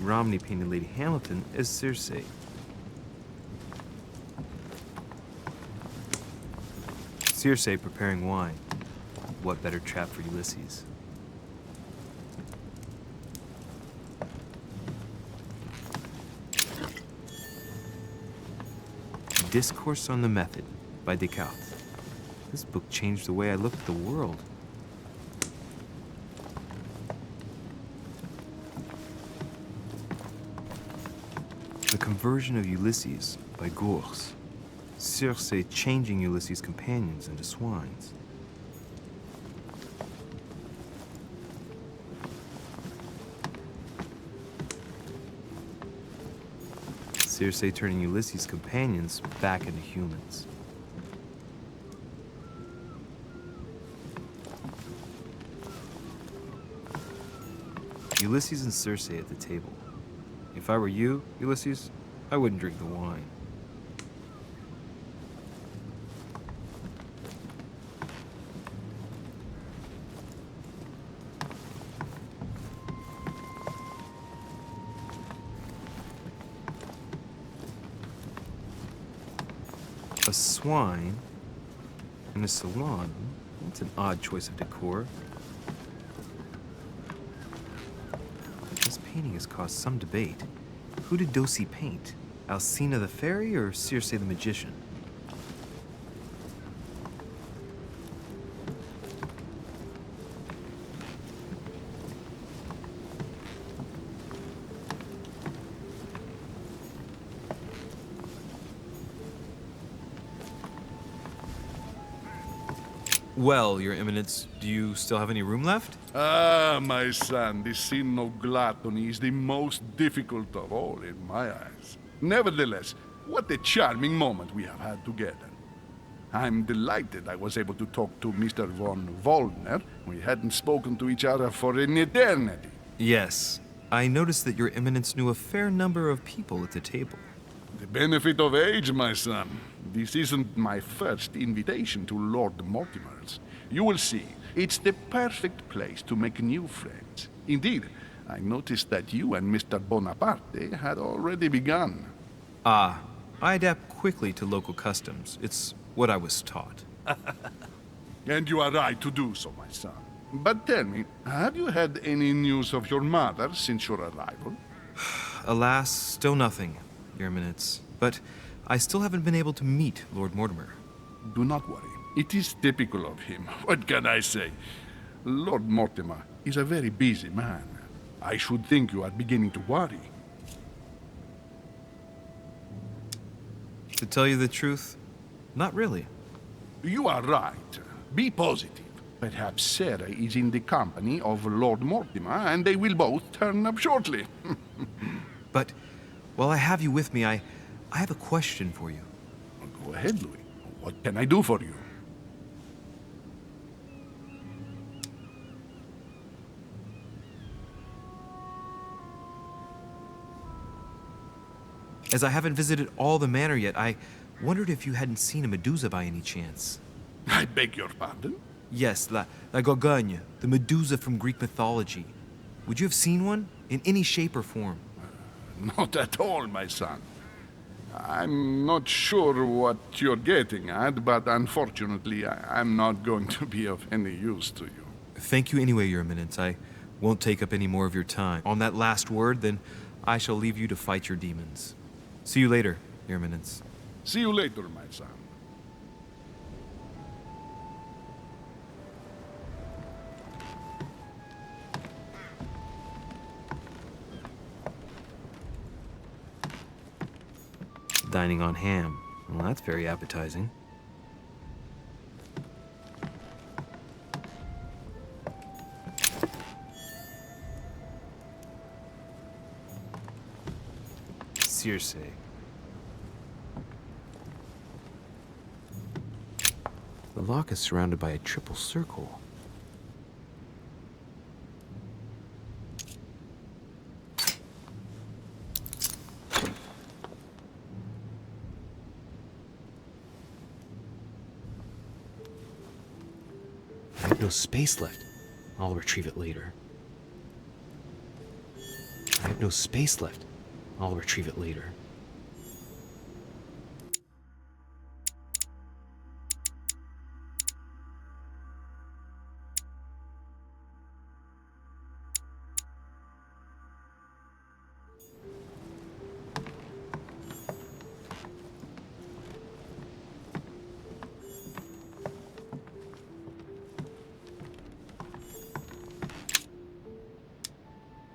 Romney painted Lady Hamilton as Circe. Circe preparing wine. What better trap for Ulysses? Discourse on the Method by Descartes. This book changed the way I looked at the world. The Conversion of Ulysses by Gours. Circe changing Ulysses' companions into swines. Circe turning Ulysses' companions back into humans. Ulysses and Circe at the table. If I were you, Ulysses, I wouldn't drink the wine. A swine in a salon? That's an odd choice of decor. This painting has caused some debate. Who did Dosey paint? Alcina the fairy or Circe the magician? Well, Your Eminence, do you still have any room left? Ah, my son, the sin of gluttony is the most difficult of all in my eyes. Nevertheless, what a charming moment we have had together. I'm delighted I was able to talk to Mr. von Waldner. We hadn't spoken to each other for an eternity. Yes. I noticed that Your Eminence knew a fair number of people at the table. The benefit of age, my son. This isn't my first invitation to Lord Mortimer's. You will see, it's the perfect place to make new friends. Indeed, I noticed that you and Mr. Bonaparte had already begun. Ah, I adapt quickly to local customs. It's what I was taught. And you are right to do so, my son. But tell me, have you had any news of your mother since your arrival? Alas, still nothing, Your Eminence. But I still haven't been able to meet Lord Mortimer. Do not worry. It is typical of him. What can I say? Lord Mortimer is a very busy man. I should think you are beginning to worry. To tell you the truth, not really. You are right. Be positive. Perhaps Sarah is in the company of Lord Mortimer, and they will both turn up shortly. But while I have you with me, I have a question for you. Go ahead, Louis. What can I do for you? As I haven't visited all the manor yet, I wondered if you hadn't seen a Medusa by any chance. I beg your pardon? Yes, La Gorgogne, the Medusa from Greek mythology. Would you have seen one? In any shape or form? Not at all, my son. I'm not sure what you're getting at, but unfortunately, I'm not going to be of any use to you. Thank you anyway, Your Eminence. I won't take up any more of your time. On that last word, then I shall leave you to fight your demons. See you later, Your Eminence. See you later, my son. Dining on ham. Well, that's very appetizing. Circe. The lock is surrounded by a triple circle. I have no space left. I'll retrieve it later. I have no space left. I'll retrieve it later.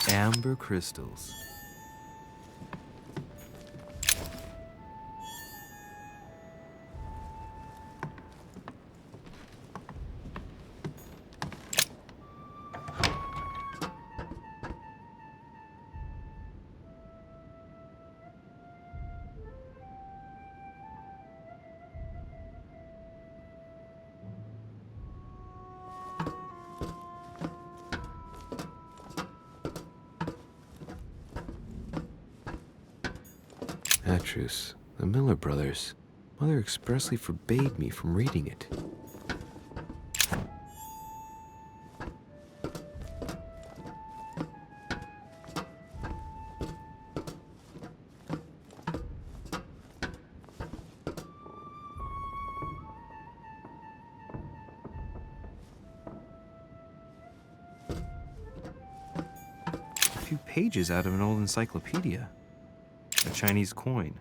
Amber crystals. Atrus, the Miller brothers. Mother expressly forbade me from reading it. A few pages out of an old encyclopedia. A Chinese coin.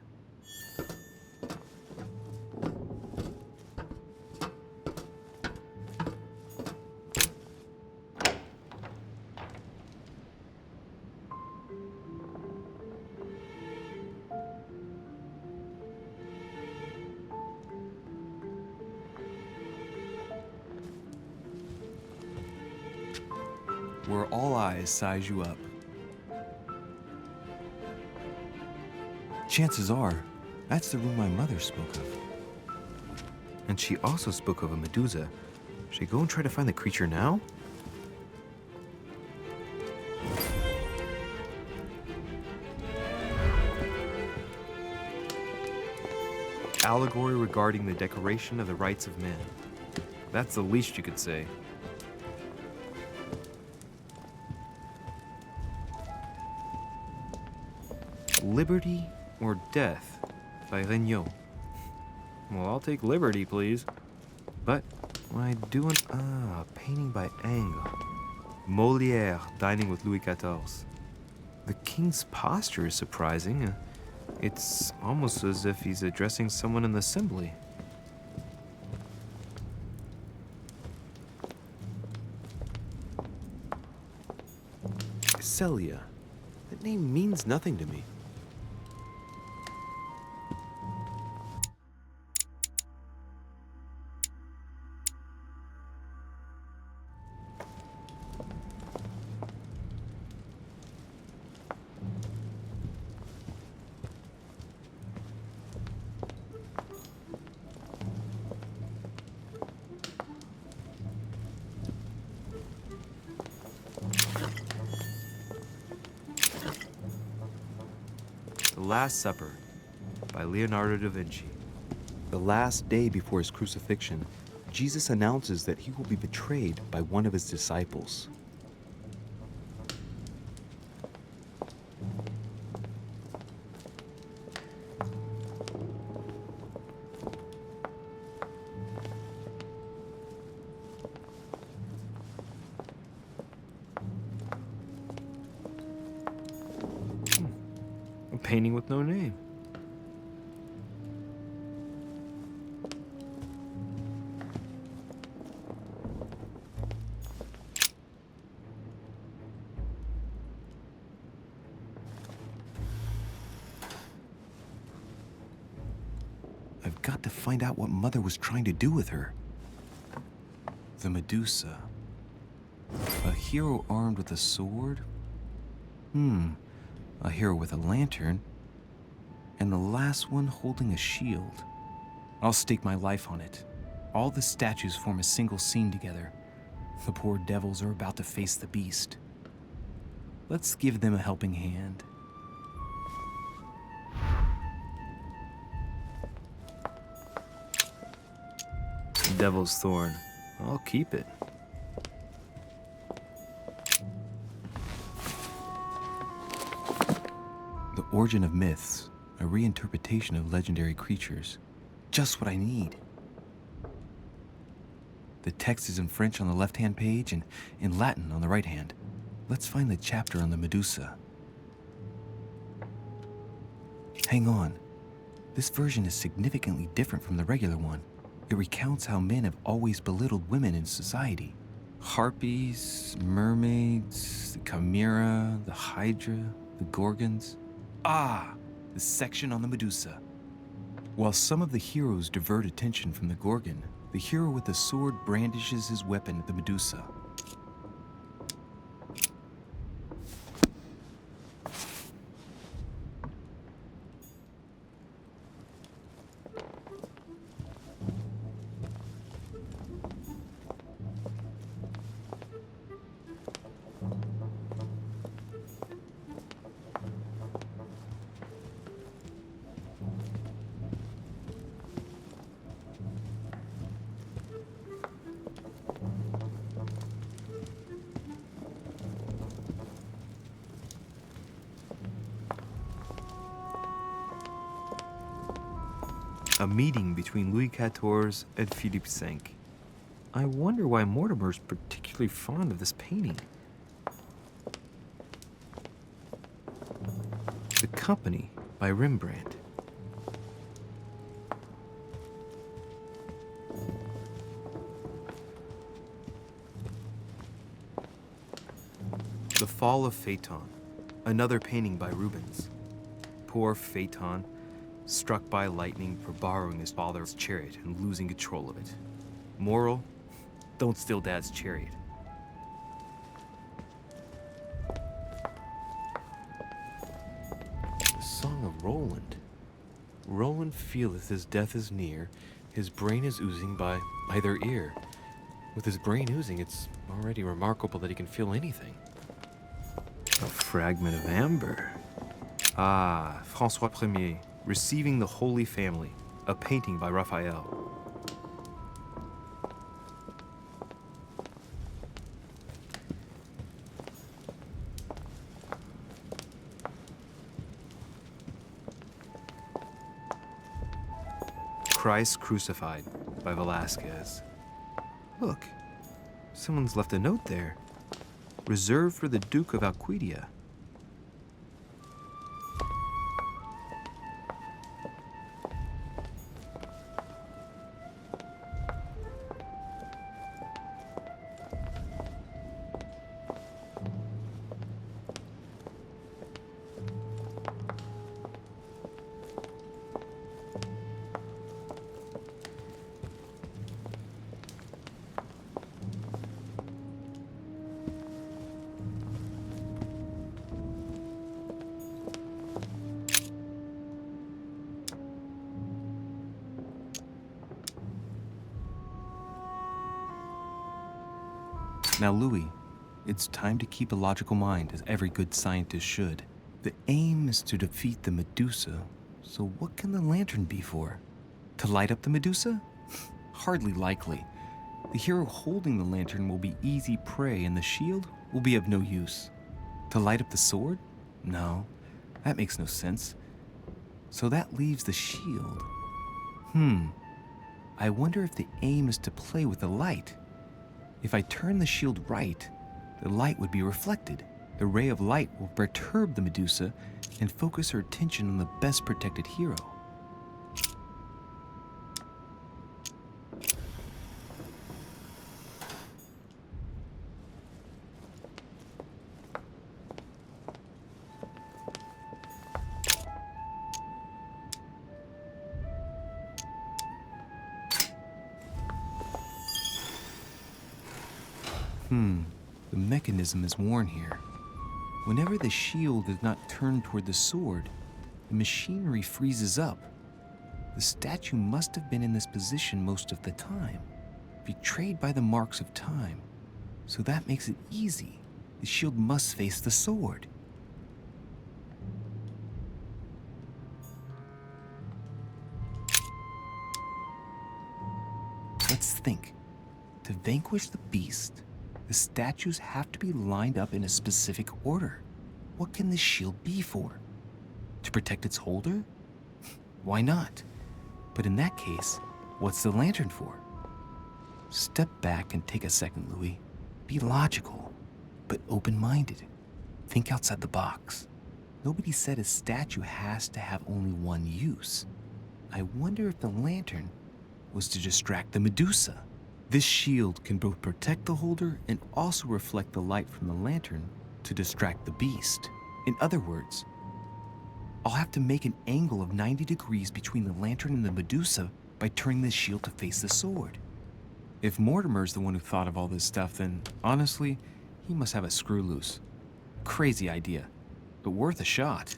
Where all eyes size you up. Chances are, that's the room my mother spoke of. And she also spoke of a Medusa. Should I go and try to find the creature now? Allegory regarding the decoration of the rights of men. That's the least you could say. Liberty or Death by Regnault. Well, I'll take liberty, please. But when I do a painting by Ingres. Molière dining with Louis XIV. The king's posture is surprising. It's almost as if he's addressing someone in the assembly. Celia. That name means nothing to me. The Last Supper by Leonardo da Vinci. The last day before his crucifixion, Jesus announces that he will be betrayed by one of his disciples. A painting with no name. I've got to find out what Mother was trying to do with her. The Medusa. A hero armed with a sword? A hero with a lantern. And the last one holding a shield. I'll stake my life on it. All the statues form a single scene together. The poor devils are about to face the beast. Let's give them a helping hand. Devil's Thorn. I'll keep it. Origin of Myths, a reinterpretation of legendary creatures. Just what I need. The text is in French on the left-hand page and in Latin on the right hand. Let's find the chapter on the Medusa. Hang on. This version is significantly different from the regular one. It recounts how men have always belittled women in society. Harpies, mermaids, the chimera, the hydra, the gorgons. The section on the Medusa. While some of the heroes divert attention from the gorgon, the hero with the sword brandishes his weapon at the Medusa. A meeting between Louis XIV and Philippe V. I wonder why Mortimer's particularly fond of this painting. The Company by Rembrandt. The Fall of Phaeton, another painting by Rubens. Poor Phaeton, struck by lightning for borrowing his father's chariot and losing control of it. Moral: don't steal Dad's chariot. The Song of Roland. Roland feeleth his death is near, his brain is oozing by either ear. With his brain oozing, it's already remarkable that he can feel anything. A fragment of amber. François Ier. Receiving the Holy Family, a painting by Raphael. Christ Crucified by Velázquez. Look, someone's left a note there. Reserved for the Duke of Alcudia. Now, Louis, it's time to keep a logical mind, as every good scientist should. The aim is to defeat the Medusa, so what can the lantern be for? To light up the Medusa? Hardly likely. The hero holding the lantern will be easy prey, and the shield will be of no use. To light up the sword? No, that makes no sense. So that leaves the shield. I wonder if the aim is to play with the light. If I turn the shield right, the light would be reflected. The ray of light will perturb the Medusa and focus her attention on the best protected hero. The mechanism is worn here. Whenever the shield is not turned toward the sword, the machinery freezes up. The statue must have been in this position most of the time, betrayed by the marks of time. So that makes it easy. The shield must face the sword. Let's think. To vanquish the beast, the statues have to be lined up in a specific order. What can the shield be for? To protect its holder? Why not? But in that case, what's the lantern for? Step back and take a second, Louis. Be logical, but open-minded. Think outside the box. Nobody said a statue has to have only one use. I wonder if the lantern was to distract the Medusa. This shield can both protect the holder and also reflect the light from the lantern to distract the beast. In other words, I'll have to make an angle of 90 degrees between the lantern and the Medusa by turning the shield to face the sword. If Mortimer's the one who thought of all this stuff, then honestly, he must have a screw loose. Crazy idea, but worth a shot.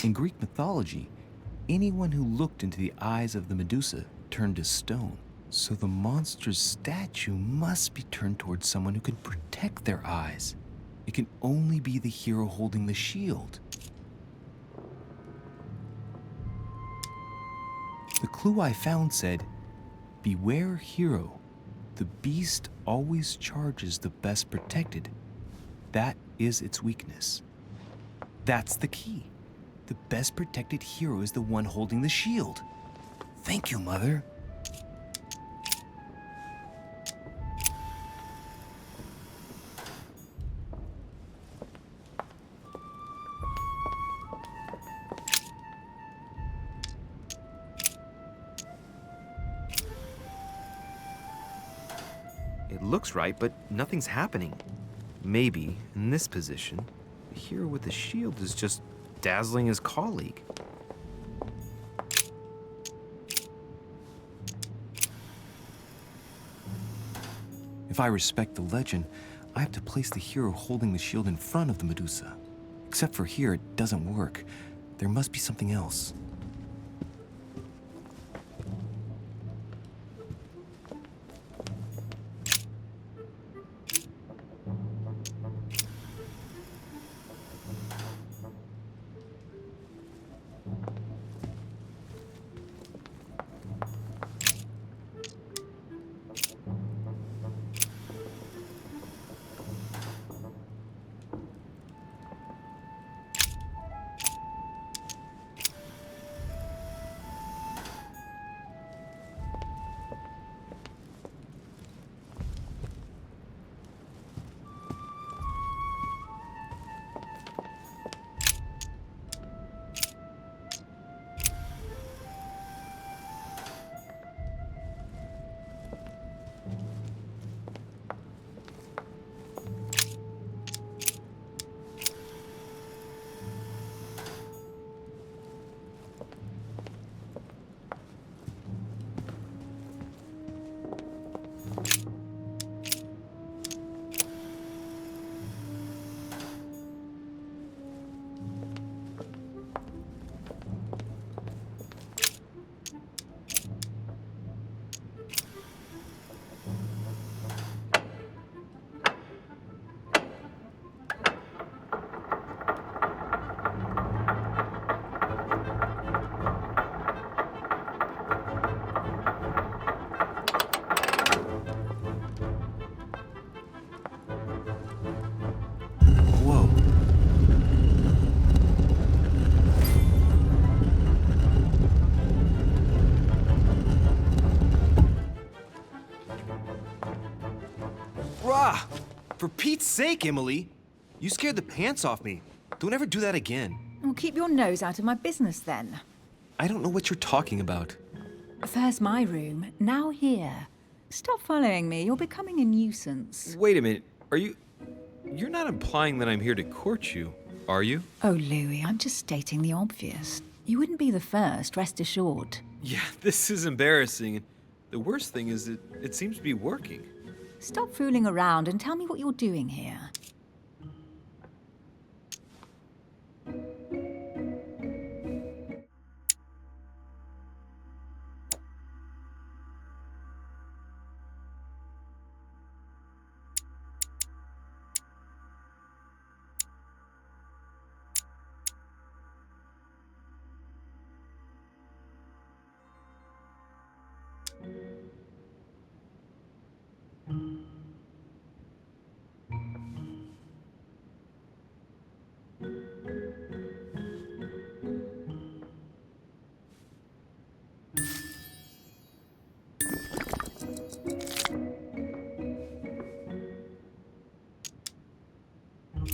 In Greek mythology, anyone who looked into the eyes of the Medusa turned to stone. So the monster's statue must be turned towards someone who can protect their eyes. It can only be the hero holding the shield. The clue I found said, "Beware hero. The beast always charges the best protected. That is its weakness." That's the key. The best protected hero is the one holding the shield. Thank you, Mother. It looks right, but nothing's happening. Maybe, in this position, the hero with the shield is just dazzling his colleague. If I respect the legend, I have to place the hero holding the shield in front of the Medusa. Except for here, it doesn't work. There must be something else. Rah! For Pete's sake, Emily! You scared the pants off me. Don't ever do that again. Well, keep your nose out of my business then. I don't know what you're talking about. First my room, now here. Stop following me, you're becoming a nuisance. Wait a minute. You're not implying that I'm here to court you, are you? Oh, Louis, I'm just stating the obvious. You wouldn't be the first, rest assured. Yeah, this is embarrassing. The worst thing is it seems to be working. Stop fooling around and tell me what you're doing here.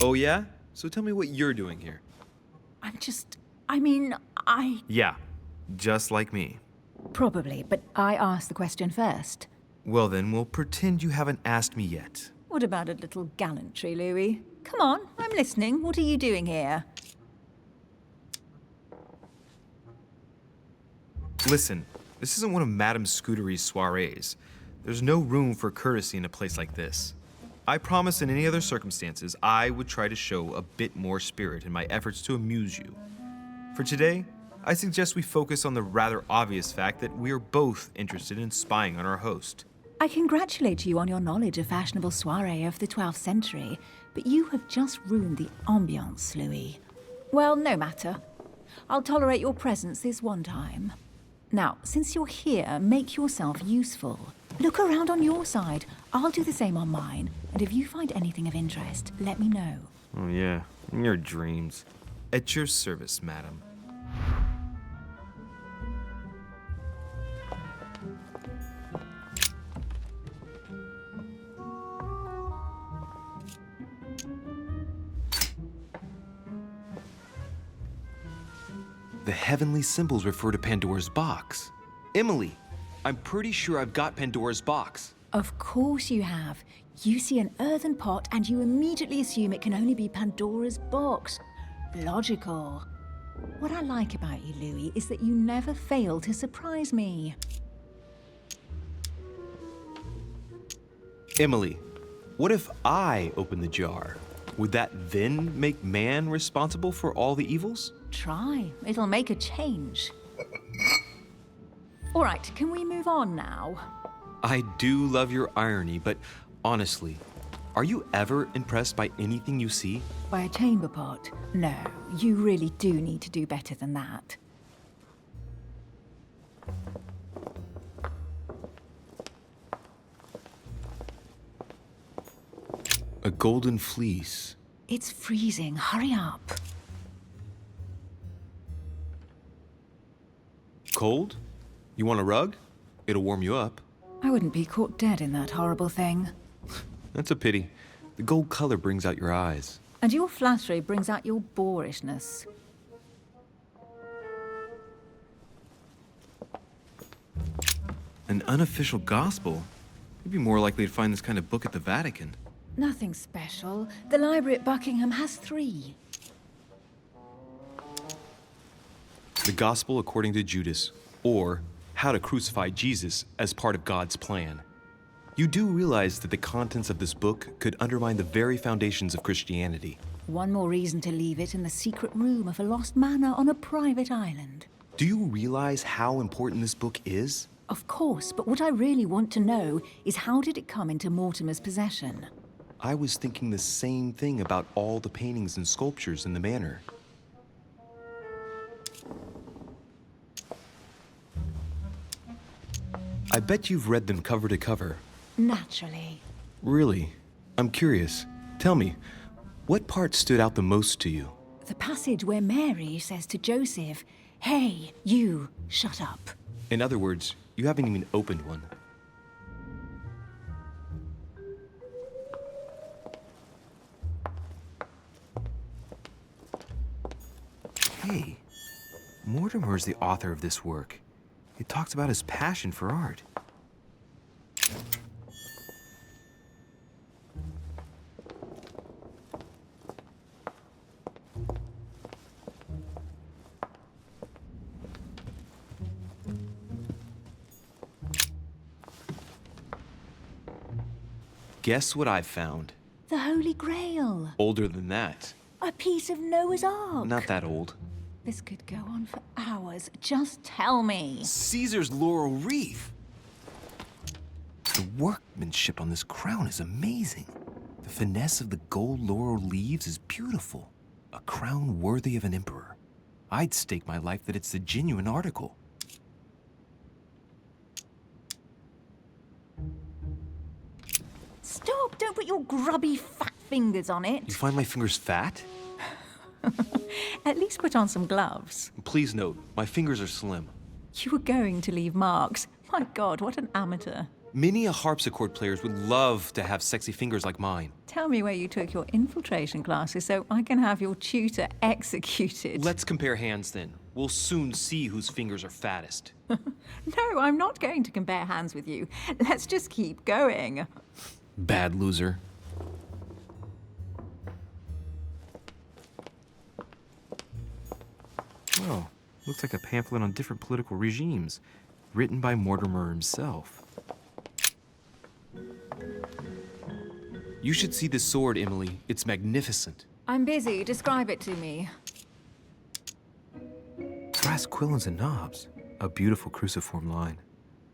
Oh, yeah? So tell me what you're doing here. I Yeah, just like me. probably, but I asked the question first. Well, then, we'll pretend you haven't asked me yet. What about a little gallantry, Louis? Come on, I'm listening. What are you doing here? Listen, this isn't one of Madame Scudery's soirees. There's no room for courtesy in a place like this. I promise in any other circumstances, I would try to show a bit more spirit in my efforts to amuse you. For today, I suggest we focus on the rather obvious fact that we are both interested in spying on our host. I congratulate you on your knowledge of fashionable soiree of the 12th century, but you have just ruined the ambiance, Louis. Well, no matter. I'll tolerate your presence this one time. Now, since you're here, make yourself useful. Look around on your side. I'll do the same on mine, and if you find anything of interest, let me know. Oh, yeah, in your dreams. At your service, madam. The heavenly symbols refer to Pandora's box. Emily, I'm pretty sure I've got Pandora's box. Of course you have. You see an earthen pot and you immediately assume it can only be Pandora's box. Logical. What I like about you, Louis, is that you never fail to surprise me. Emily, what if I open the jar? Would that then make man responsible for all the evils? Try. It'll make a change. All right, can we move on now? I do love your irony, but honestly, are you ever impressed by anything you see? By a chamber pot? No, you really do need to do better than that. A golden fleece. It's freezing. Hurry up. Cold? You want a rug? It'll warm you up. I wouldn't be caught dead in that horrible thing. That's a pity. The gold color brings out your eyes. And your flattery brings out your boorishness. An unofficial gospel? You'd be more likely to find this kind of book at the Vatican. Nothing special. The library at Buckingham has 3. The Gospel according to Judas, or How to Crucify Jesus as part of God's plan. You do realize that the contents of this book could undermine the very foundations of Christianity. One more reason to leave it in the secret room of a lost manor on a private island. Do you realize how important this book is? Of course, but what I really want to know is how did it come into Mortimer's possession? I was thinking the same thing about all the paintings and sculptures in the manor. I bet you've read them cover to cover. Naturally. Really? I'm curious. Tell me, what part stood out the most to you? The passage where Mary says to Joseph, "Hey, you, shut up." In other words, you haven't even opened one. Hey, Mortimer is the author of this work. It talks about his passion for art. Guess what I found? The Holy Grail. Older than that. A piece of Noah's Ark. Not that old. This could go on for hours. Just tell me. Caesar's laurel wreath. The workmanship on this crown is amazing. The finesse of the gold laurel leaves is beautiful. A crown worthy of an emperor. I'd stake my life that it's the genuine article. Stop! Don't put your grubby fat fingers on You it. find my fingers fat? At least put on some gloves. Please note, my fingers are slim. You were going to leave marks. My God, what an amateur. Many a harpsichord players would love to have sexy fingers like mine. Tell me where you took your infiltration classes so I can have your tutor executed. Let's compare hands then. We'll soon see whose fingers are fattest. No, I'm not going to compare hands with you. Let's just keep going. Bad loser. Oh, looks like a pamphlet on different political regimes, written by Mortimer himself. You should see this sword, Emily. It's magnificent. I'm busy. Describe it to me. Brass quillons and knobs. A beautiful cruciform line.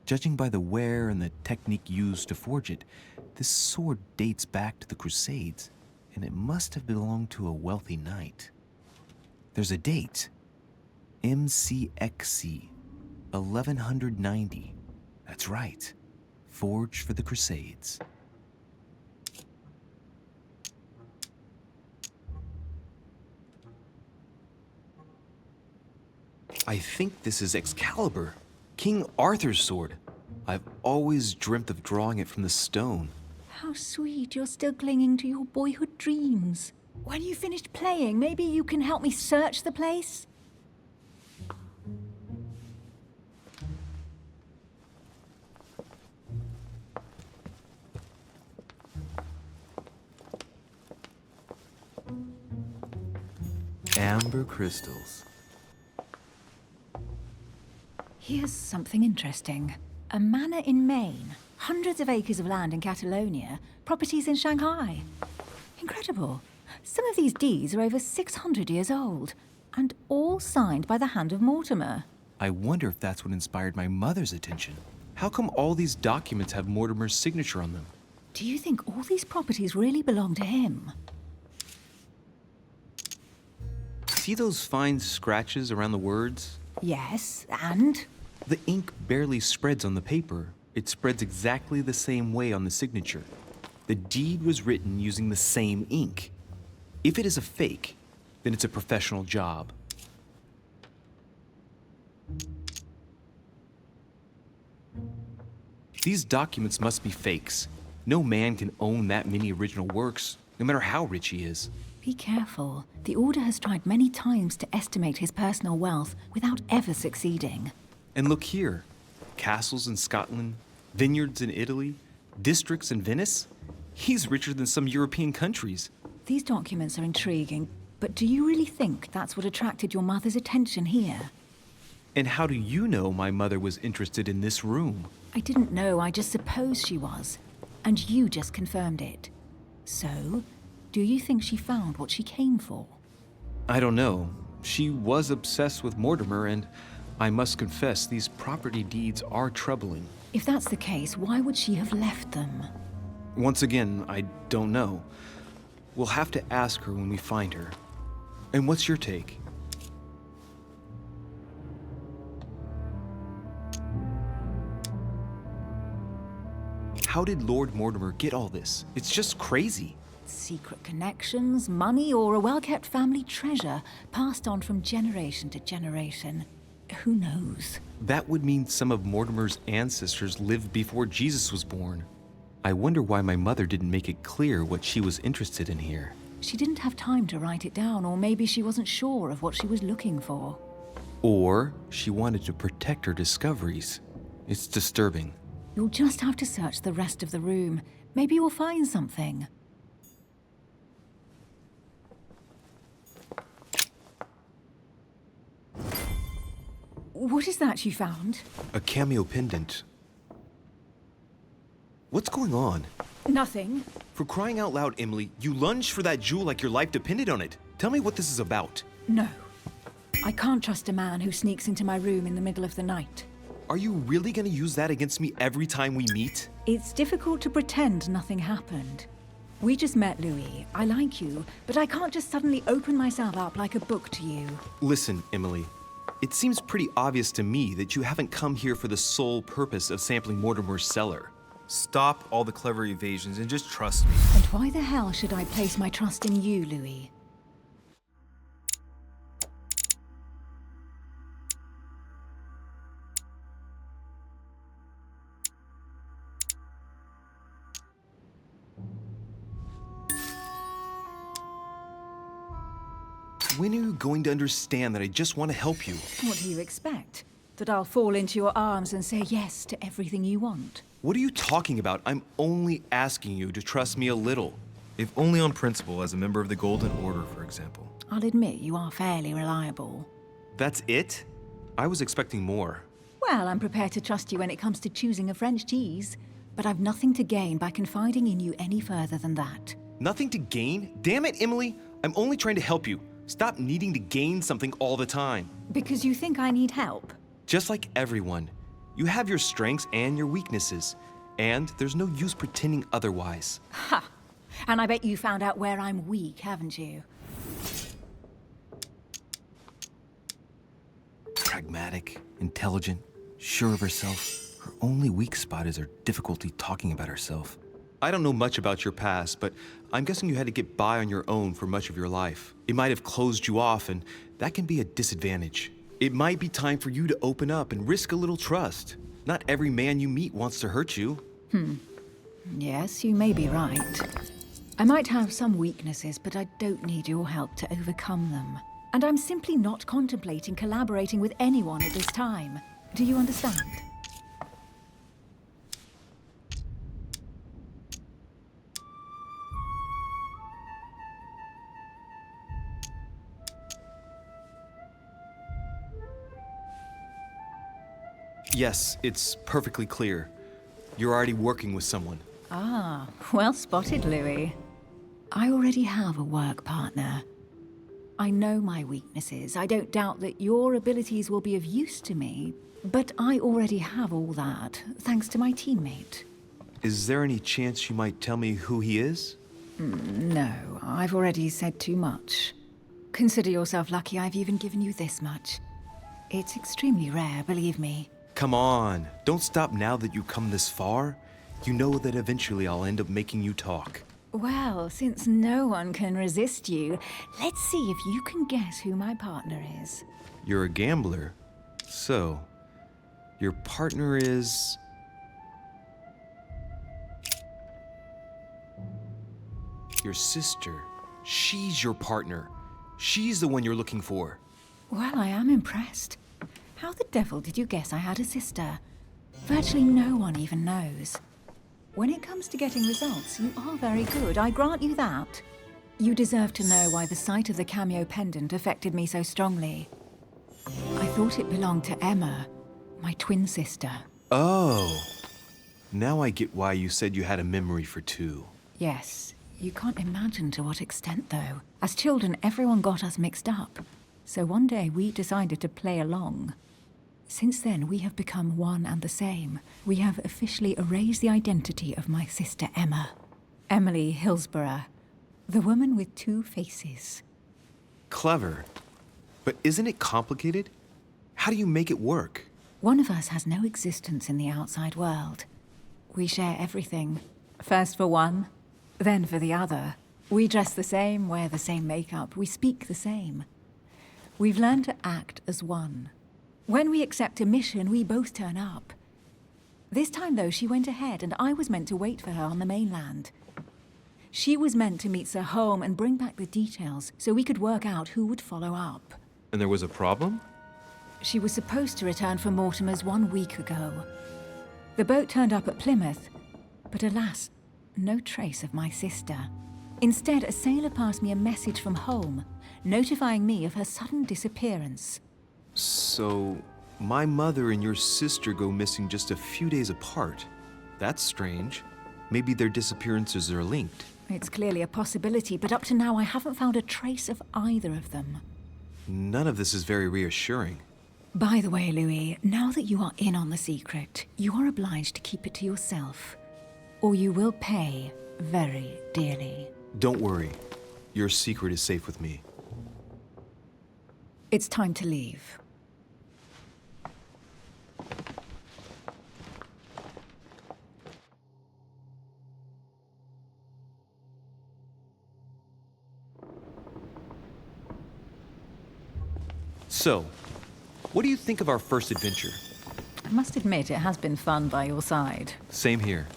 Judging by the wear and the technique used to forge it, this sword dates back to the Crusades, and it must have belonged to a wealthy knight. There's a date. MCXC, 1190. That's right. Forged for the Crusades. I think this is Excalibur, King Arthur's sword. I've always dreamt of drawing it from the stone. How sweet, you're still clinging to your boyhood dreams. When you finished playing, maybe you can help me search the place? Amber crystals. Here's something interesting. A manor in Maine, hundreds of acres of land in Catalonia, properties in Shanghai. Incredible. Some of these deeds are over 600 years old, and all signed by the hand of Mortimer. I wonder if that's what inspired my mother's attention. How come all these documents have Mortimer's signature on them? Do you think all these properties really belong to him? See those fine scratches around the words? Yes, and? The ink barely spreads on the paper. It spreads exactly the same way on the signature. The deed was written using the same ink. If it is a fake, then it's a professional job. These documents must be fakes. No man can own that many original works, no matter how rich he is. Be careful. The Order has tried many times to estimate his personal wealth without ever succeeding. And look here. Castles in Scotland, vineyards in Italy, districts in Venice. He's richer than some European countries. These documents are intriguing, but do you really think that's what attracted your mother's attention here? And how do you know my mother was interested in this room? I didn't know, I just supposed she was. And you just confirmed it. So, do you think she found what she came for? I don't know. She was obsessed with Mortimer, and I must confess these property deeds are troubling. If that's the case, why would she have left them? Once again, I don't know. We'll have to ask her when we find her. And what's your take? How did Lord Mortimer get all this? It's just crazy. Secret connections, money, or a well-kept family treasure passed on from generation to generation. Who knows? That would mean some of Mortimer's ancestors lived before Jesus was born. I wonder why my mother didn't make it clear what she was interested in here. She didn't have time to write it down, or maybe she wasn't sure of what she was looking for. Or she wanted to protect her discoveries. It's disturbing. You'll just have to search the rest of the room. Maybe you'll find something. What is that you found? A cameo pendant. What's going on? Nothing. For crying out loud, Emily, you lunged for that jewel like your life depended on it. Tell me what this is about. No. I can't trust a man who sneaks into my room in the middle of the night. Are you really gonna use that against me every time we meet? It's difficult to pretend nothing happened. We just met, Louis. I like you, but I can't just suddenly open myself up like a book to you. Listen, Emily. It seems pretty obvious to me that you haven't come here for the sole purpose of sampling Mortimer's cellar. Stop all the clever evasions and just trust me. And why the hell should I place my trust in you, Louis? When are you going to understand that I just want to help you? What do you expect? That I'll fall into your arms and say yes to everything you want? What are you talking about? I'm only asking you to trust me a little. If only on principle, as a member of the Golden Order, for example. I'll admit you are fairly reliable. That's it? I was expecting more. Well, I'm prepared to trust you when it comes to choosing a French cheese, but I've nothing to gain by confiding in you any further than that. Nothing to gain? Damn it, Emily! I'm only trying to help you. Stop needing to gain something all the time. Because you think I need help? Just like everyone, you have your strengths and your weaknesses, and there's no use pretending otherwise. Ha! And I bet you found out where I'm weak, haven't you? Pragmatic, intelligent, sure of herself. Her only weak spot is her difficulty talking about herself. I don't know much about your past, but I'm guessing you had to get by on your own for much of your life. It might have closed you off, and that can be a disadvantage. It might be time for you to open up and risk a little trust. Not every man you meet wants to hurt you. Yes, you may be right. I might have some weaknesses, but I don't need your help to overcome them. And I'm simply not contemplating collaborating with anyone at this time. Do you understand? Yes, it's perfectly clear. You're already working with someone. Ah, well spotted, Louis. I already have a work partner. I know my weaknesses. I don't doubt that your abilities will be of use to me, but I already have all that, thanks to my teammate. Is there any chance you might tell me who he is? No, I've already said too much. Consider yourself lucky I've even given you this much. It's extremely rare, believe me. Come on, don't stop now that you've come this far. You know that eventually I'll end up making you talk. Well, since no one can resist you, let's see if you can guess who my partner is. You're a gambler. So, your partner is... your sister. She's your partner. She's the one you're looking for. Well, I am impressed. How the devil did you guess I had a sister? Virtually no one even knows. When it comes to getting results, you are very good, I grant you that. You deserve to know why the sight of the cameo pendant affected me so strongly. I thought it belonged to Emma, my twin sister. Oh. Now I get why you said you had a memory for two. Yes, you can't imagine to what extent, though. As children, everyone got us mixed up. So one day we decided to play along. Since then, we have become one and the same. We have officially erased the identity of my sister Emma. Emily Hillsborough, the woman with two faces. Clever. But isn't it complicated? How do you make it work? One of us has no existence in the outside world. We share everything. First for one, then for the other. We dress the same, wear the same makeup, we speak the same. We've learned to act as one. When we accept a mission, we both turn up. This time, though, she went ahead, and I was meant to wait for her on the mainland. She was meant to meet Sir Home and bring back the details, so we could work out who would follow up. And there was a problem? She was supposed to return from Mortimer's 1 week ago. The boat turned up at Plymouth, but alas, no trace of my sister. Instead, a sailor passed me a message from home, notifying me of her sudden disappearance. So, my mother and your sister go missing just a few days apart. That's strange. Maybe their disappearances are linked. It's clearly a possibility, but up to now I haven't found a trace of either of them. None of this is very reassuring. By the way, Louis, now that you are in on the secret, you are obliged to keep it to yourself, or you will pay very dearly. Don't worry. Your secret is safe with me. It's time to leave. So, what do you think of our first adventure? I must admit it has been fun by your side. Same here.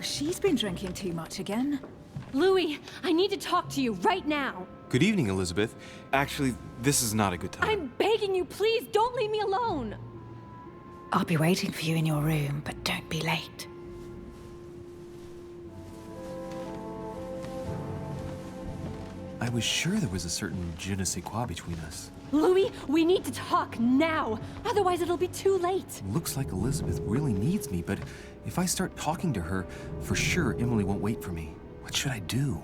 she's been drinking too much again. Louis, I need to talk to you right now. Good evening, Elizabeth. Actually, this is not a good time. I'm begging you, please, don't leave me alone. I'll be waiting for you in your room, but don't be late. I was sure there was a certain je ne sais quoi between us. Louis, we need to talk now. Otherwise, it'll be too late. Looks like Elizabeth really needs me, but if I start talking to her, for sure Emily won't wait for me. What should I do?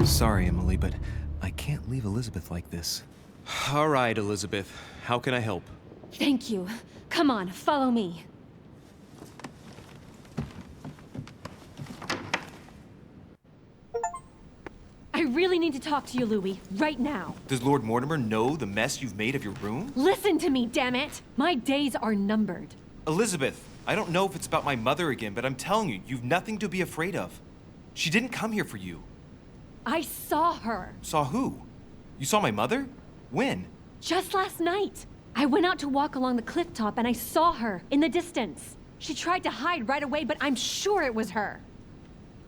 Sorry, Emily, but I can't leave Elizabeth like this. All right, Elizabeth. How can I help? Thank you. Come on, follow me. I really need to talk to you, Louis, right now. Does Lord Mortimer know the mess you've made of your room? Listen to me, damn it! My days are numbered. Elizabeth, I don't know if it's about my mother again, but I'm telling you, you've nothing to be afraid of. She didn't come here for you. I saw her. Saw who? You saw my mother? When? Just last night. I went out to walk along the cliff top and I saw her in the distance. She tried to hide right away, but I'm sure it was her.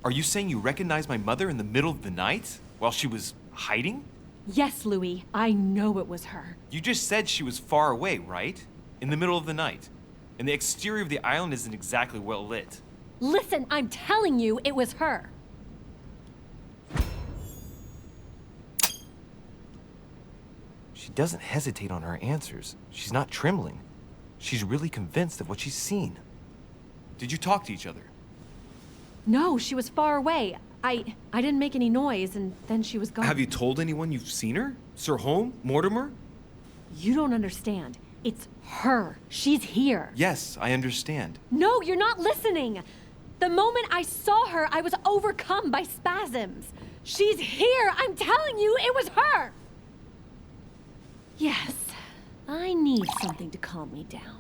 Are you saying you recognized my mother in the middle of the night while she was hiding? Yes, Louis, I know it was her. You just said she was far away, right? In the middle of the night. And the exterior of the island isn't exactly well lit. Listen, I'm telling you it was her. She doesn't hesitate on her answers. She's not trembling. She's really convinced of what she's seen. Did you talk to each other? No, she was far away. I didn't make any noise, and then she was gone. Have you told anyone you've seen her? Sir Holm? Mortimer? You don't understand. It's her. She's here. Yes, I understand. No, you're not listening. The moment I saw her, I was overcome by spasms. She's here. I'm telling you, it was her. Yes, I need something to calm me down.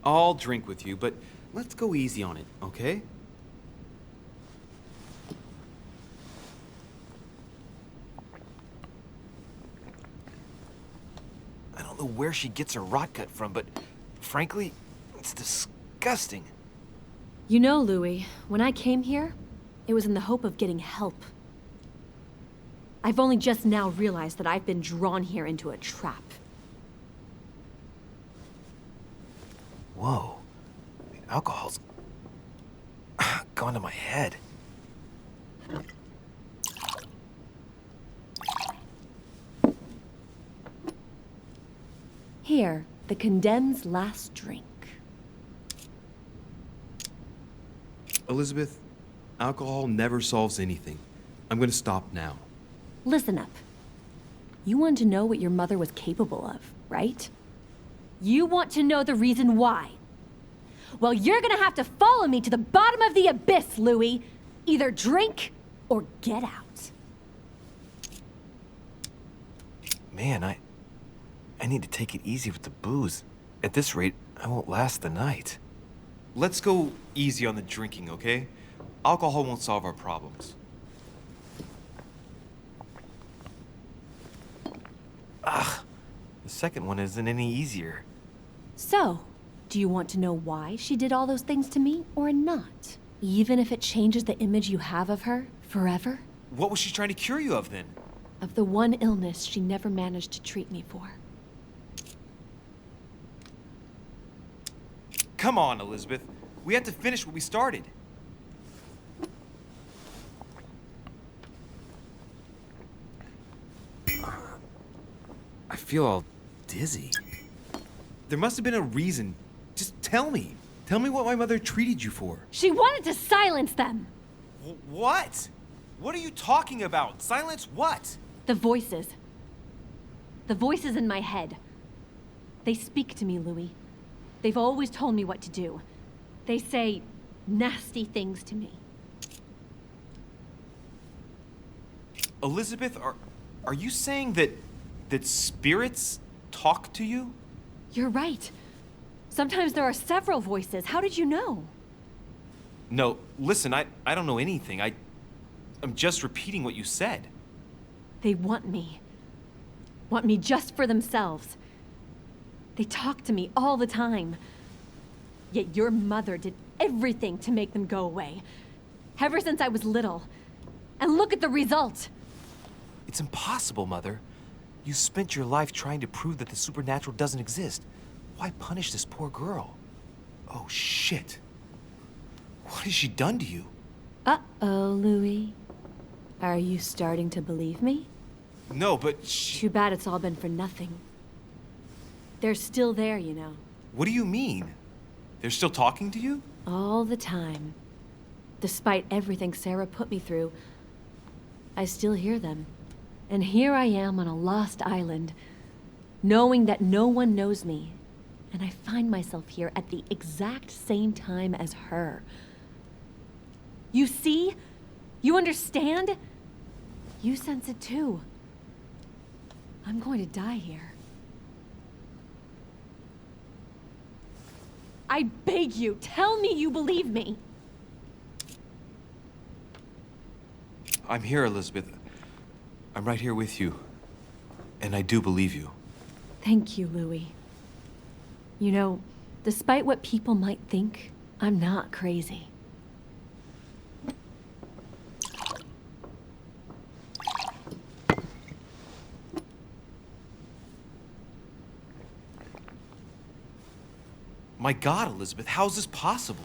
I'll drink with you, but let's go easy on it, okay? I don't know where she gets her rot gut from, but frankly, it's disgusting. You know, Louis, when I came here, it was in the hope of getting help. I've only just now realized that I've been drawn here into a trap. Whoa. The alcohol's gone to my head. Here, the condemned's last drink. Elizabeth, alcohol never solves anything. I'm gonna stop now. Listen up. You want to know what your mother was capable of, right? You want to know the reason why. Well, you're gonna have to follow me to the bottom of the abyss, Louis. Either drink or get out. Man, I need to take it easy with the booze. At this rate, I won't last the night. Let's go easy on the drinking, okay? Alcohol won't solve our problems. Ugh, the second one isn't any easier. So, do you want to know why she did all those things to me or not? Even if it changes the image you have of her forever? What was she trying to cure you of then? Of the one illness she never managed to treat me for. Come on, Elizabeth. We have to finish what we started. I feel all dizzy. There must have been a reason. Just tell me. Tell me what my mother treated you for. She wanted to silence them! What? What are you talking about? Silence what? The voices. The voices in my head. They speak to me, Louis. They've always told me what to do. They say, nasty things to me. Elizabeth, are you saying that spirits talk to you? You're right. Sometimes there are several voices. How did you know? No, listen, I don't know anything. I'm just repeating what you said. They want me. Want me just for themselves. They talk to me all the time. Yet your mother did everything to make them go away. Ever since I was little. And look at the result! It's impossible, Mother. You spent your life trying to prove that the supernatural doesn't exist. Why punish this poor girl? Oh, shit. What has she done to you? Uh-oh, Louis. Are you starting to believe me? No, but she... Too bad it's all been for nothing. They're still there, you know. What do you mean? They're still talking to you? All the time. Despite everything Sarah put me through, I still hear them. And here I am on a lost island, knowing that no one knows me. And I find myself here at the exact same time as her. You see? You understand? You sense it too. I'm going to die here. I beg you, tell me you believe me. I'm here, Elizabeth. I'm right here with you. And I do believe you. Thank you, Louis. You know, despite what people might think, I'm not crazy. My God, Elizabeth, how's this possible?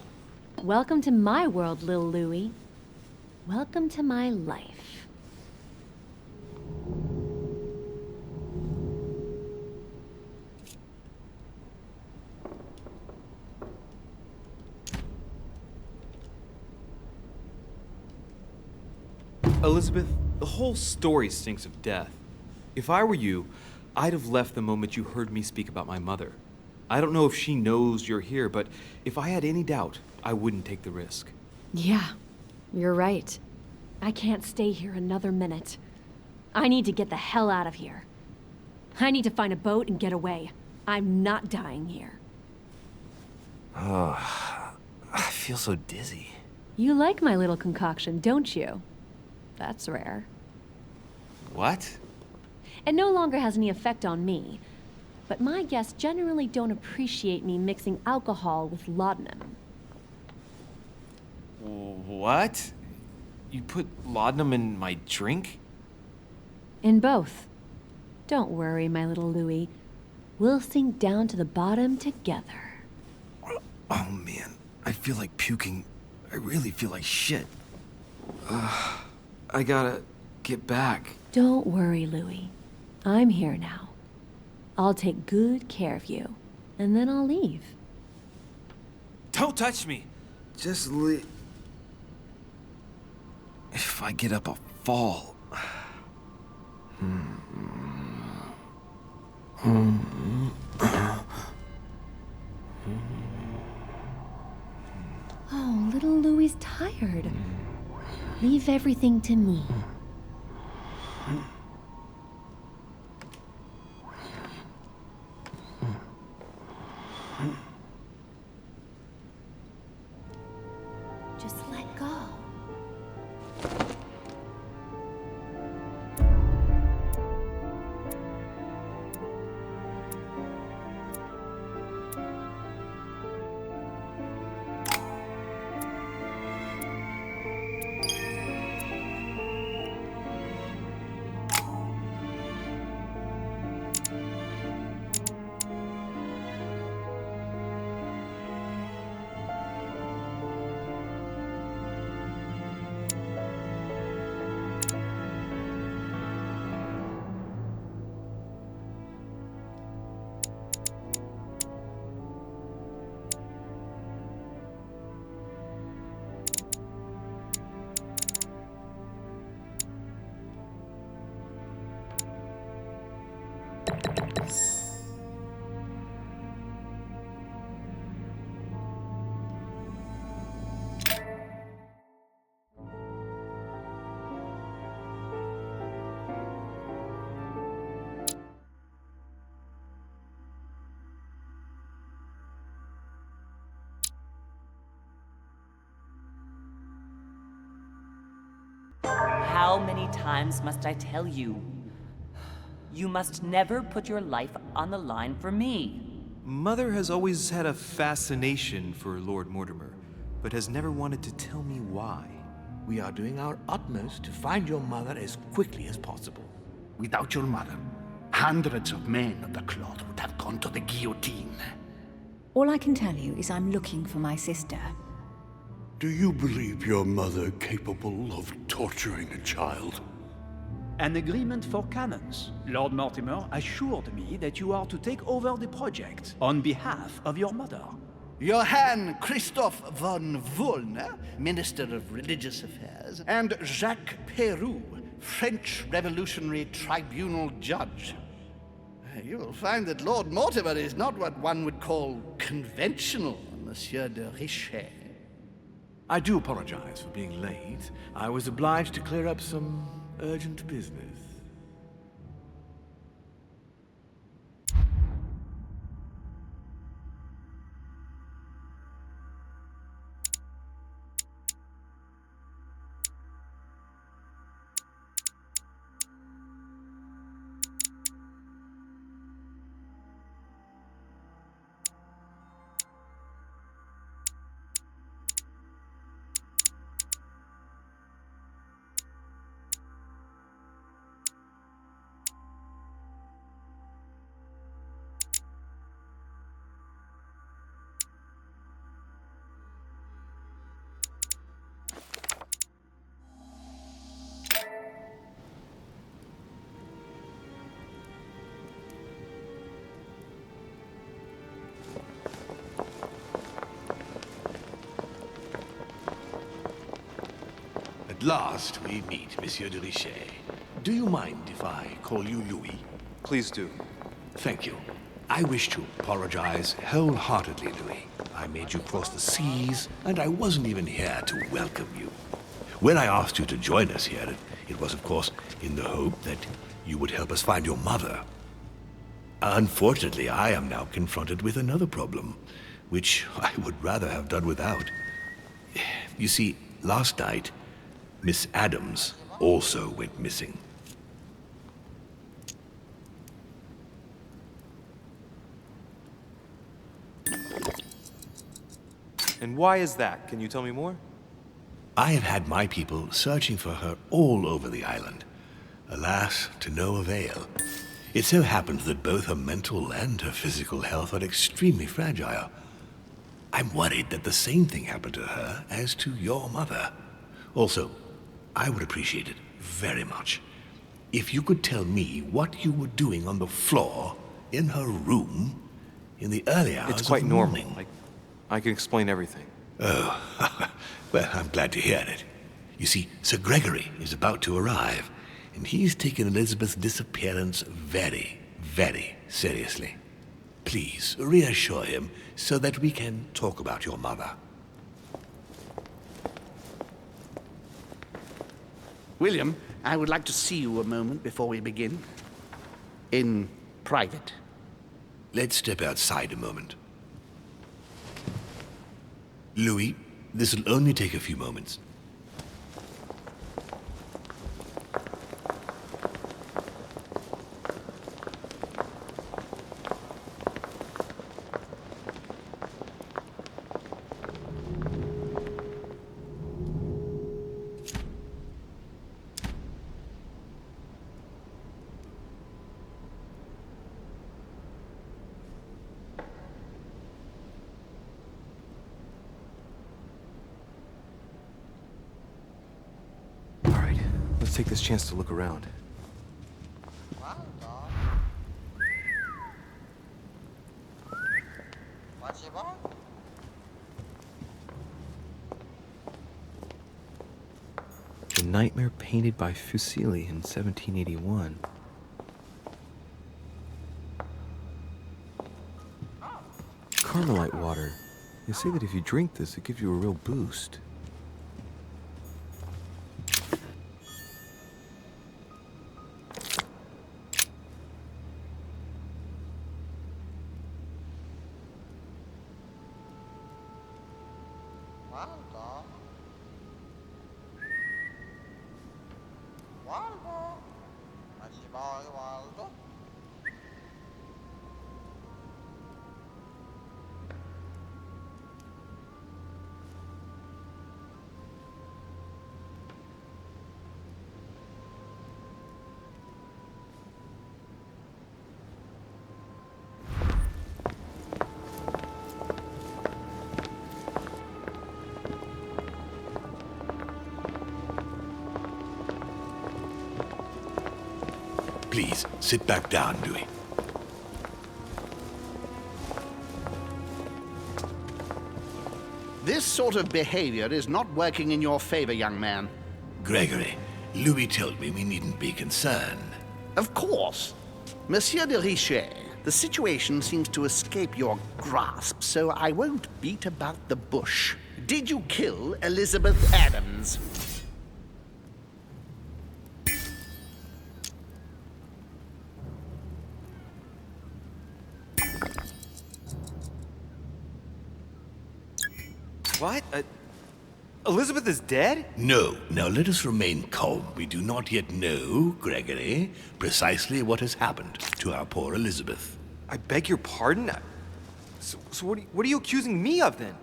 Welcome to my world, Lil Louis. Welcome to my life. Elizabeth, the whole story stinks of death. If I were you, I'd have left the moment you heard me speak about my mother. I don't know if she knows you're here, but if I had any doubt, I wouldn't take the risk. Yeah, you're right. I can't stay here another minute. I need to get the hell out of here. I need to find a boat and get away. I'm not dying here. Oh, I feel so dizzy. You like my little concoction, don't you? That's rare. What? It no longer has any effect on me. But my guests generally don't appreciate me mixing alcohol with laudanum. What? You put laudanum in my drink? In both. Don't worry, my little Louis. We'll sink down to the bottom together. Oh man, I feel like puking. I really feel like shit. I gotta get back. Don't worry, Louis. I'm here now. I'll take good care of you, and then I'll leave. Don't touch me! Just leave. If I get up, I'll fall. Oh, little Louis's tired. Leave everything to me. Just let go. How many times must I tell you? You must never put your life on the line for me. Mother has always had a fascination for Lord Mortimer, but has never wanted to tell me why. We are doing our utmost to find your mother as quickly as possible. Without your mother, hundreds of men of the cloth would have gone to the guillotine. All I can tell you is I'm looking for my sister. Do you believe your mother capable of torturing a child? An agreement for cannons. Lord Mortimer assured me that you are to take over the project on behalf of your mother. Johann Christoph von Wollner, Minister of Religious Affairs, and Jacques Peroux, French Revolutionary Tribunal Judge. You will find that Lord Mortimer is not what one would call conventional, Monsieur de Richet. I do apologize for being late. I was obliged to clear up some urgent business. At last we meet, Monsieur de Richet. Do you mind if I call you Louis? Please do. Thank you. I wish to apologize wholeheartedly, Louis. I made you cross the seas, and I wasn't even here to welcome you. When I asked you to join us here, it was, of course, in the hope that you would help us find your mother. Unfortunately, I am now confronted with another problem, which I would rather have done without. You see, last night, Miss Adams also went missing. And why is that? Can you tell me more? I have had my people searching for her all over the island. Alas, to no avail. It so happens that both her mental and her physical health are extremely fragile. I'm worried that the same thing happened to her as to your mother. Also, I would appreciate it very much if you could tell me what you were doing on the floor in her room in the early hours It's quite of the normal. morning. I can explain everything. Oh, well, I'm glad to hear it. You see, Sir Gregory is about to arrive, and he's taken Elizabeth's disappearance very, very seriously. Please, reassure him so that we can talk about your mother. William, I would like to see you a moment before we begin. In private. Let's step outside a moment. Louis, this will only take a few moments. Let's take this chance to look around. The Nightmare painted by Fuseli in 1781. Carmelite water. They say that if you drink this, it gives you a real boost. Please, sit back down, Louis. This sort of behavior is not working in your favor, young man. Gregory, Louis told me we needn't be concerned. Of course. Monsieur de Richet, the situation seems to escape your grasp, so I won't beat about the bush. Did you kill Elizabeth Adams? What? Elizabeth is dead? No. Now let us remain calm. We do not yet know, Gregory, precisely what has happened to our poor Elizabeth. I beg your pardon? So what are you accusing me of then?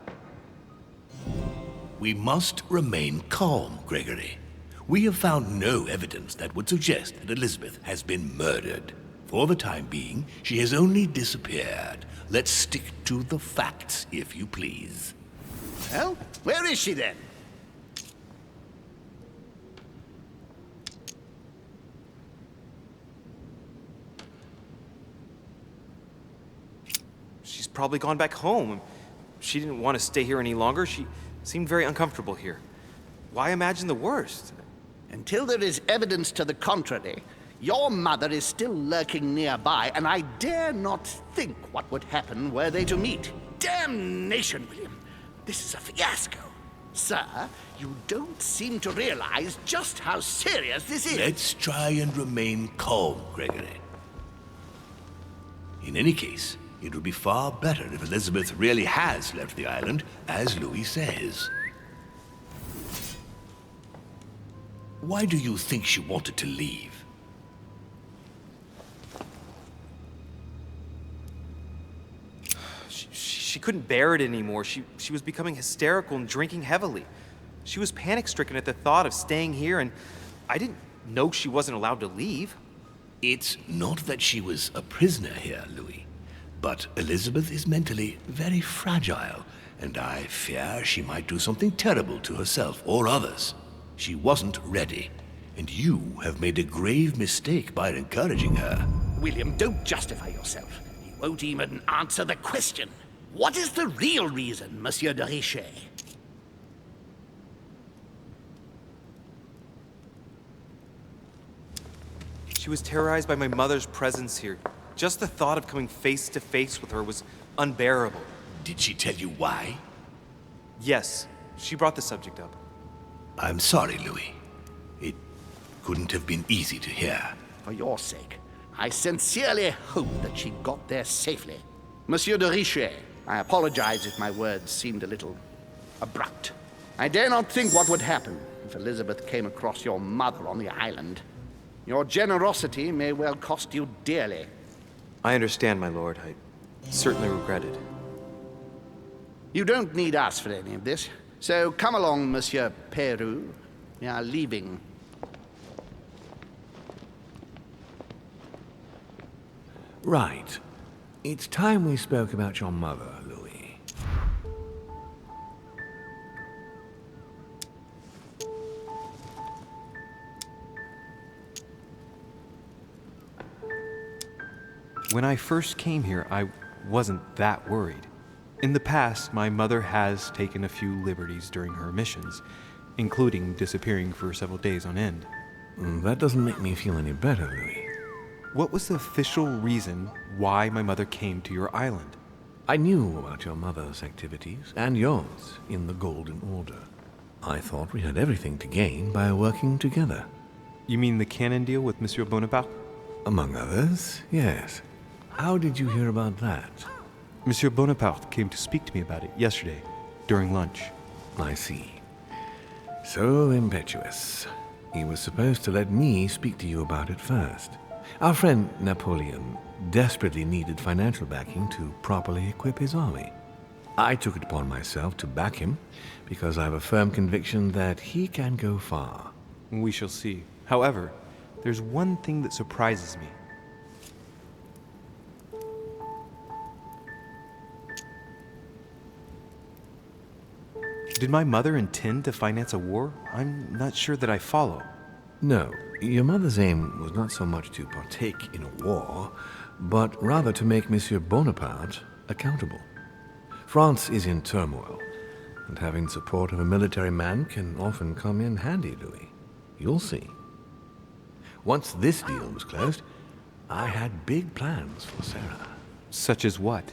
We must remain calm, Gregory. We have found no evidence that would suggest that Elizabeth has been murdered. For the time being, she has only disappeared. Let's stick to the facts, if you please. Well, where is she then? She's probably gone back home. She didn't want to stay here any longer. She seemed very uncomfortable here. Why imagine the worst? Until there is evidence to the contrary, your mother is still lurking nearby, and I dare not think what would happen were they to meet. Damnation, William! This is a fiasco. Sir, you don't seem to realize just how serious this is. Let's try and remain calm, Gregory. In any case, it would be far better if Elizabeth really has left the island, as Louis says. Why do you think she wanted to leave? She couldn't bear it anymore. She was becoming hysterical and drinking heavily. She was panic-stricken at the thought of staying here, and I didn't know she wasn't allowed to leave. It's not that she was a prisoner here, Louis, but Elizabeth is mentally very fragile, and I fear she might do something terrible to herself or others. She wasn't ready, and you have made a grave mistake by encouraging her. William, don't justify yourself. You won't even answer the question. What is the real reason, Monsieur de Richet? She was terrorized by my mother's presence here. Just the thought of coming face to face with her was unbearable. Did she tell you why? Yes, she brought the subject up. I'm sorry, Louis. It couldn't have been easy to hear. For your sake, I sincerely hope that she got there safely. Monsieur de Richet, I apologize if my words seemed a little abrupt. I dare not think what would happen if Elizabeth came across your mother on the island. Your generosity may well cost you dearly. I understand, my lord. I certainly regret it. You don't need us for any of this. So come along, Monsieur Peru. We are leaving. Right. It's time we spoke about your mother, Louis. When I first came here, I wasn't that worried. In the past, my mother has taken a few liberties during her missions, including disappearing for several days on end. That doesn't make me feel any better, Louis. What was the official reason why my mother came to your island? I knew about your mother's activities, and yours, in the Golden Order. I thought we had everything to gain by working together. You mean the canon deal with Monsieur Bonaparte? Among others, yes. How did you hear about that? Monsieur Bonaparte came to speak to me about it yesterday, during lunch. I see. So impetuous. He was supposed to let me speak to you about it first. Our friend Napoleon desperately needed financial backing to properly equip his army. I took it upon myself to back him because I have a firm conviction that he can go far. We shall see. However, there's one thing that surprises me. Did my mother intend to finance a war? I'm not sure that I follow. No, your mother's aim was not so much to partake in a war, but rather to make Monsieur Bonaparte accountable. France is in turmoil, and having the support of a military man can often come in handy, Louis. You'll see. Once this deal was closed, I had big plans for Sarah. Such as what?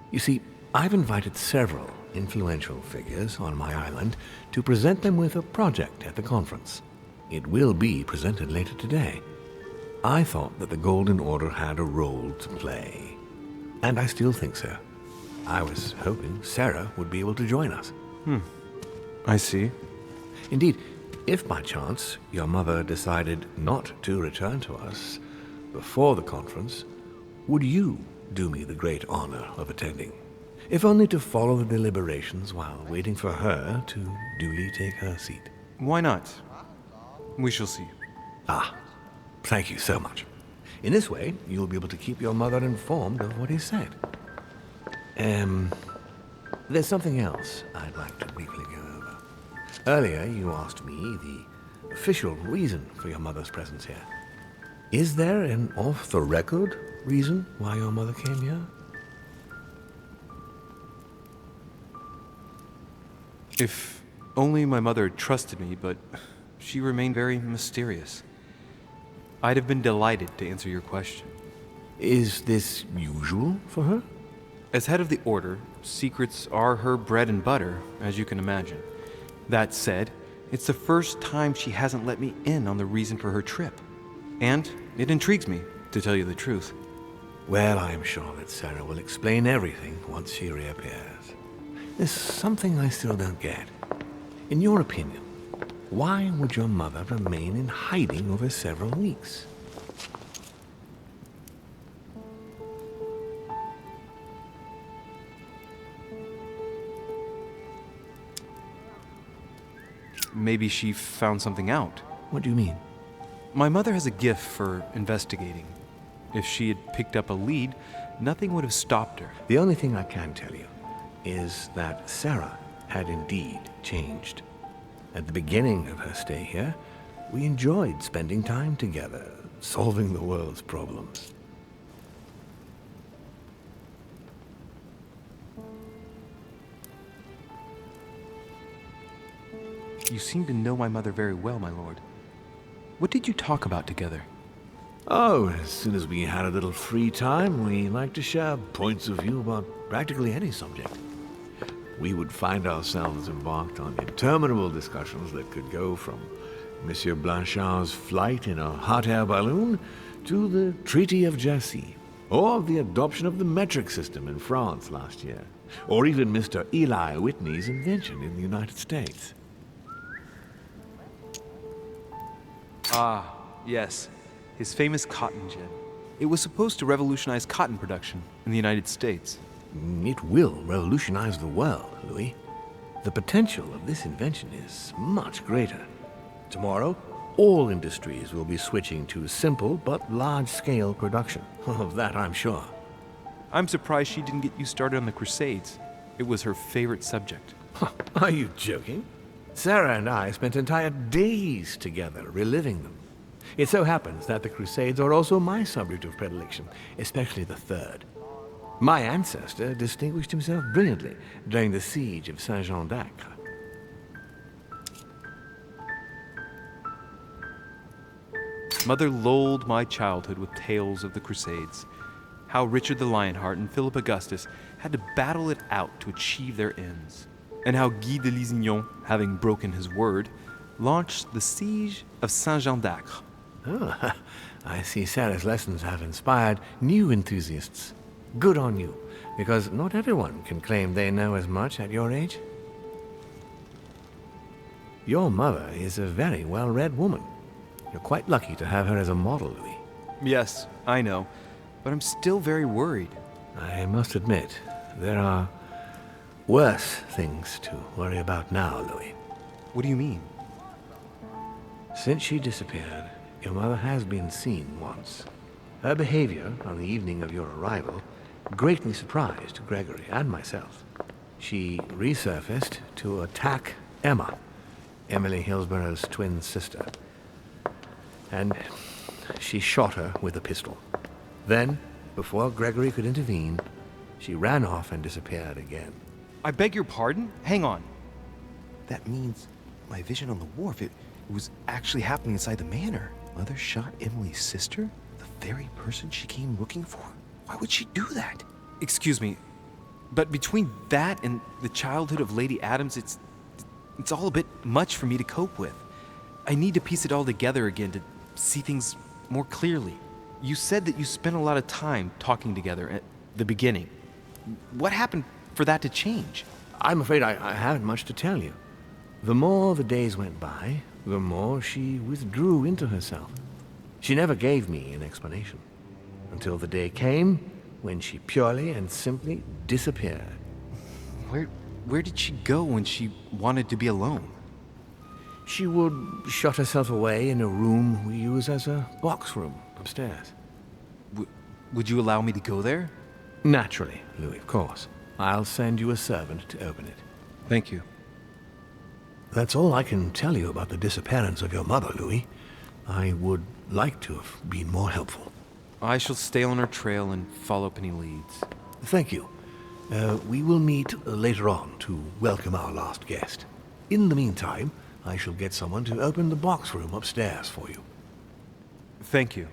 You see, I've invited several influential figures on my island to present them with a project at the conference. It will be presented later today. I thought that the Golden Order had a role to play, and I still think so. I was hoping Sarah would be able to join us. I see. Indeed, if by chance your mother decided not to return to us before the conference, would you do me the great honor of attending? If only to follow the deliberations while waiting for her to duly take her seat. Why not? We shall see. Ah, thank you so much. In this way, you'll be able to keep your mother informed of what is said. There's something else I'd like to briefly go over. Earlier, you asked me the official reason for your mother's presence here. Is there an off-the-record reason why your mother came here? If only my mother trusted me, but she remained very mysterious. I'd have been delighted to answer your question. Is this usual for her? As head of the Order, secrets are her bread and butter, as you can imagine. That said, it's the first time she hasn't let me in on the reason for her trip. And it intrigues me, to tell you the truth. Well, I am sure that Sarah will explain everything once she reappears. There's something I still don't get. In your opinion, why would your mother remain in hiding over several weeks? Maybe she found something out. What do you mean? My mother has a gift for investigating. If she had picked up a lead, nothing would have stopped her. The only thing I can tell you is that Sarah had indeed changed. At the beginning of her stay here, we enjoyed spending time together, solving the world's problems. You seem to know my mother very well, my lord. What did you talk about together? Oh, as soon as we had a little free time, we liked to share points of view about practically any subject. We would find ourselves embarked on interminable discussions that could go from Monsieur Blanchard's flight in a hot air balloon to the Treaty of Jassy, or the adoption of the metric system in France last year, or even Mr. Eli Whitney's invention in the United States. Ah, yes. His famous cotton gin. It was supposed to revolutionize cotton production in the United States. It will revolutionize the world, Louis. The potential of this invention is much greater. Tomorrow, all industries will be switching to simple but large-scale production. Of that, I'm sure. I'm surprised she didn't get you started on the Crusades. It was her favorite subject. Are you joking? Sarah and I spent entire days together reliving them. It so happens that the Crusades are also my subject of predilection, especially the third. My ancestor distinguished himself brilliantly during the siege of Saint-Jean d'Acre. Mother lulled my childhood with tales of the Crusades. How Richard the Lionheart and Philip Augustus had to battle it out to achieve their ends. And how Guy de Lusignan, having broken his word, launched the siege of Saint-Jean d'Acre. Oh, I see Sarah's lessons have inspired new enthusiasts. Good on you, because not everyone can claim they know as much at your age. Your mother is a very well-read woman. You're quite lucky to have her as a model, Louis. Yes, I know. But I'm still very worried. I must admit, there are worse things to worry about now, Louis. What do you mean? Since she disappeared, your mother has been seen once. Her behavior on the evening of your arrival greatly surprised Gregory and myself. She resurfaced to attack Emma, Emily Hillsborough's twin sister. And she shot her with a pistol. Then, before Gregory could intervene, she ran off and disappeared again. I beg your pardon? Hang on. That means my vision on the wharf, it was actually happening inside the manor. Mother shot Emily's sister? The very person she came looking for? Why would she do that? Excuse me, but between that and the childhood of Lady Adams, it's all a bit much for me to cope with. I need to piece it all together again to see things more clearly. You said that you spent a lot of time talking together at the beginning. What happened for that to change? I'm afraid I haven't much to tell you. The more the days went by, the more she withdrew into herself. She never gave me an explanation, until the day came when she purely and simply disappeared. Where did she go when she wanted to be alone? She would shut herself away in a room we use as a box room upstairs. Would you allow me to go there? Naturally, Louis, of course. I'll send you a servant to open it. Thank you. That's all I can tell you about the disappearance of your mother, Louis. I would like to have been more helpful. I shall stay on her trail and follow up any leads. Thank you. We will meet later on to welcome our last guest. In the meantime, I shall get someone to open the box room upstairs for you. Thank you.